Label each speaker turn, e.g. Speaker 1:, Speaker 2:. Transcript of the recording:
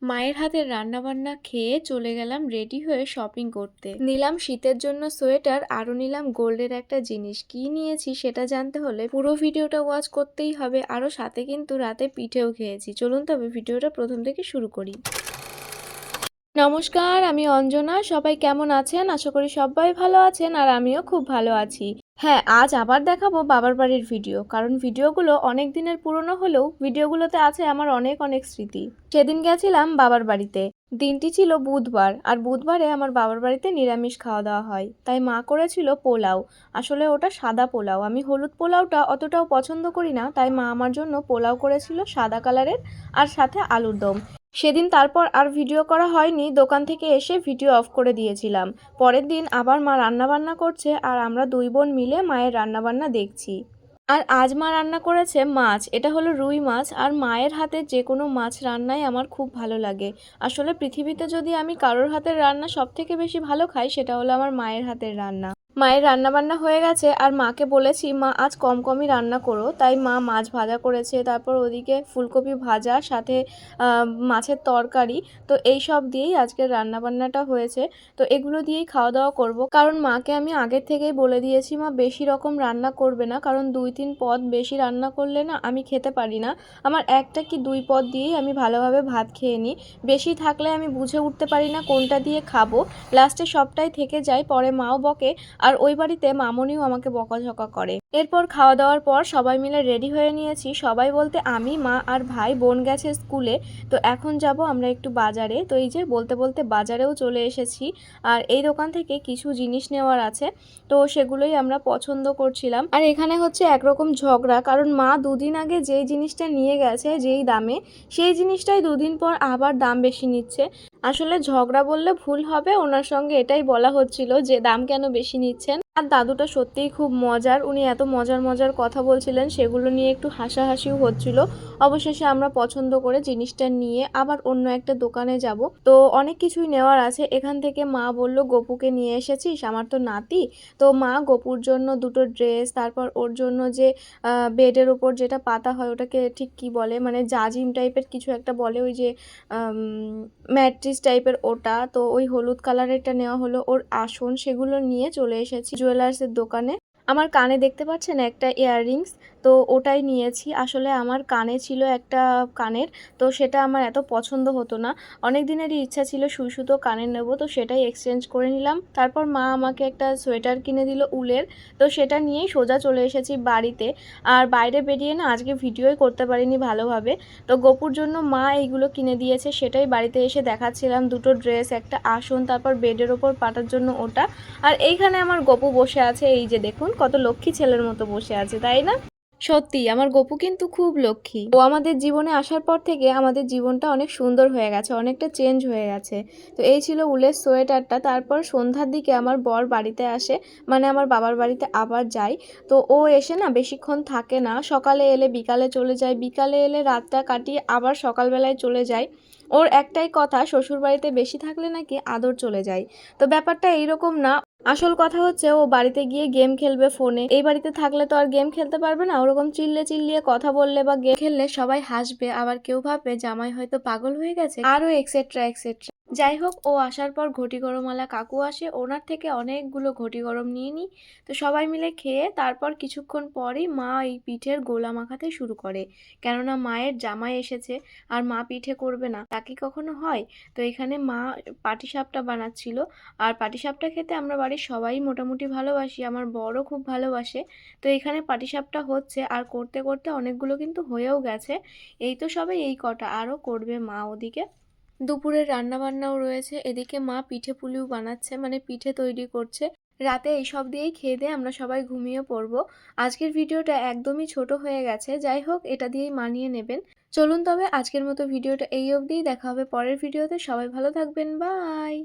Speaker 1: মায়ের হাতের রান্নাবান্না খেয়ে চলে গেলাম রেডি হয়ে শপিং করতে। নিলাম শীতের জন্য সোয়েটার, আরও নিলাম গোল্ডের একটা জিনিস। কি নিয়েছি সেটা জানতে হলে পুরো ভিডিওটা ওয়াচ করতেই হবে। আরও সাথে কিন্তু রাতে পিঠেও খেয়েছি। চলুন তবে ভিডিওটা প্রথম থেকে শুরু করি। নমস্কার, আমি অঞ্জনা। সবাই কেমন আছেন? আশা করি সবাই ভালো আছেন আর আমিও খুব ভালো আছি। হ্যাঁ, আজ আবার দেখাবো বাবার বাড়ির ভিডিও, কারণ ভিডিওগুলো অনেক দিনের পুরনো হলেও ভিডিওগুলোতে আছে আমার অনেক অনেক স্মৃতি। সেদিন গেছিলাম বাবার বাড়িতে। দিনটি ছিল বুধবার, আর বুধবারে আমার বাবার বাড়িতে নিরামিষ খাওয়া দাওয়া হয়, তাই মা করেছিল পোলাও। আসলে ওটা সাদা পোলাও, আমি হলুদ পোলাওটা অতটাও পছন্দ করি না, তাই মা আমার জন্য পোলাও করেছিল সাদা কালারের, আর সাথে আলুর দম। সেদিন তারপর আর ভিডিও করা হয়নি, দোকান থেকে এসে ভিডিও অফ করে দিয়েছিলাম। পরের দিন আবার মা রান্নাবান্না করছে, আর আমরা দুই বোন মিলে মায়ের রান্নাবান্না দেখছি। আর আজ মা রান্না করেছে মাছ, এটা হলো রুই মাছ। আর মায়ের হাতে যে কোনো মাছ রান্নাই আমার খুব ভালো লাগে। আসলে পৃথিবীতে যদি আমি কারোর হাতের রান্না সব থেকে বেশি ভালো খাই, সেটা হলো আমার মায়ের হাতের রান্না। মায়ের রান্নাবান্না হয়ে গেছে, আর মাকে বলেছি মা আজ কম কমই রান্না করো, তাই মা মাছ ভাজা করেছে, তারপর ওদিকে ফুলকপি ভাজা, সাথে মাছের তরকারি। তো এই সব দিয়েই আজকের রান্নাবান্নাটা হয়েছে। তো এগুলো দিয়েই খাওয়া দাওয়া করব, কারণ মাকে আমি আগের থেকেই বলে দিয়েছি মা বেশি রকম রান্না করবে না, কারণ 2-3 পদ বেশি রান্না করলে না আমি খেতে পারি না। আমার একটা কি 2 পদ দিয়েই আমি ভালোভাবে ভাত খেয়ে নিই। বেশি থাকলে আমি বুঝে উঠতে পারি না কোনটা দিয়ে খাবো, লাস্টে সবটাই থেকে যায়, পরে মাও বকে। আর ওই বাড়িতে মামনিও আমাকে বকাঝকা করে। এরপর খাওয়া দাওয়ার পর সবাই মিলে রেডি হয়ে নিয়েছি। সবাই বলতে আমি, মা আর ভাই। বোন গেছে স্কুলে। তো এখন যাব আমরা একটু বাজারে। তো এই যে বলতে বলতে বাজারেও চলে এসেছি। আর এই দোকান থেকে কিছু জিনিস নেওয়ার আছে, তো সেগুলোই আমরা পছন্দ করছিলাম। আর এখানে হচ্ছে একরকম ঝগড়া, কারণ মা দুদিন আগে যেই জিনিসটা নিয়ে গেছে যেই দামে, সেই জিনিসটাই দুদিন পর আবার দাম বেশি নিচ্ছে। আসলে ঝগড়া বললে ভুল হবে, ওনার সঙ্গে এটাই বলা হচ্ছিল যে দাম কেন বেশি নিচ্ছেন। আর দাদুটা সত্যিই খুব মজার, উনি এত মজার মজার কথা বলছিলেন, সেগুলো নিয়ে একটু হাসাহাসিও হচ্ছিল। অবশেষে আমরা পছন্দ করে জিনিসটা নিয়ে আবার অন্য একটা দোকানে যাব। তো অনেক কিছুই নেওয়ার আছে এখান থেকে। মা বলল গপুকে নিয়ে এসেছিস, আমার তো নাতি। তো মা গপুর জন্য দুটো ড্রেস, তারপর ওর জন্য যে বেডের ওপর যেটা পাতা হয় ওটাকে ঠিক কি বলে, মানে জাজিম টাইপের কিছু একটা বলে, ওই যে ম্যাট্রিস টাইপের ওটা, তো ওই হলুদ কালারেরটা নেওয়া হলো। ওর আসন সেগুলো নিয়ে চলে এসেছি জুয়েলার্সের দোকানে। আমার কানে দেখতে পাচ্ছেন একটা ইয়াররিংস, তো ওটাই নিয়েছি। আসলে আমার কানে ছিল একটা কানের, তো সেটা আমার এত পছন্দ হতো না। অনেক দিনেরই ইচ্ছা ছিল সুই সুতো কানের নেব, তো সেটাই এক্সচেঞ্জ করে নিলাম। তারপর মা আমাকে একটা সোয়েটার কিনে দিল উলের, তো সেটা নিয়েই সোজা চলে এসেছি বাড়িতে। আর বাইরে বেরিয়ে না আজকে ভিডিওই করতে পারিনি ভালোভাবে। তো গপুর জন্য মা এইগুলো কিনে দিয়েছে, সেটাই বাড়িতে এসে দেখাচ্ছিলাম। দুটো ড্রেস, একটা আসন, তারপর বেডের ওপর পাটার জন্য ওটা। আর এইখানে আমার গপু বসে আছে, এই যে দেখুন কত লক্ষ্মী ছেলের মতো বসে আছে, তাই না? সত্যি আমার গপু কিন্তু খুব লক্ষ্মী। ও আমাদের জীবনে আসার পর থেকে আমাদের জীবনটা অনেক সুন্দর হয়ে গেছে, অনেকটা চেঞ্জ হয়ে গেছে। তো এই ছিল উলের সোয়েটারটা। তারপর সন্ধ্যার দিকে আমার বর বাড়িতে আসে, মানে আমার বাবার বাড়িতে আবার যাই। তো ও এসে না বেশিক্ষণ থাকে না, সকালে এলে বিকালে চলে যায়, বিকালে এলে রাতটা কাটিয়ে আবার সকালবেলায় চলে যায়। ওর একটাই কথা, শ্বশুরবাড়িতে বেশি থাকলে নাকি আদর চলে যায়। তো ব্যাপারটা এইরকম না। আসল কথা হচ্ছে ও বাড়িতে গিয়ে গেম খেলবে ফোনে। এই বাড়িতে থাকলে তো আর গেম খেলতে পারবে না। ওরকম চিল্লে চিল্লিয়ে কথা বললে বা গেম খেললে সবাই হাসবে, আবার কেউ ভাববে জামাই হয়তো পাগল হয়ে গেছে, আরো এক্সেট্রা এক্সেট্রা। যাই হোক, ও আসার পর ঘটি গরমওয়ালা কাকু আসে, ওনার থেকে অনেকগুলো ঘটি গরম নিয়ে নিই। তো সবাই মিলে খেয়ে তারপর কিছুক্ষণ পরেই মা এই পিঠের গোলা মাখাতে শুরু করে, কেননা মায়ের জামাই এসেছে আর মা পিঠে করবে না, তা কি কখনো হয়? তো এখানে মা পাটিসাপটা বানাচ্ছিল। আর পাটিসাপটা খেতে আমরা বাড়ির সবাই মোটামুটি ভালোবাসি, আমার বরও খুব ভালোবাসে। তো এখানে পাটিসাপটা হচ্ছে, আর করতে করতে অনেকগুলো কিন্তু হয়েও গেছে। এই তো সবে এই কটা, আরও করবে মা ওদিকে। দুপুরের রান্নাবান্নাও রয়েছে, এদিকে মা পিঠে পুলিও বানাচ্ছে, মানে পিঠে তৈরি করছে। রাতে এইসব দিয়েই খেয়ে দিয়ে আমরা সবাই ঘুমিয়ে পড়বো। আজকের ভিডিওটা একদমই ছোট হয়ে গেছে, যাই হোক এটা দিয়েই মানিয়ে নেবেন। চলুন তবে আজকের মতো ভিডিওটা এই অবধিই, দেখা হবে পরের ভিডিওতে। সবাই ভালো থাকবেন, বাই।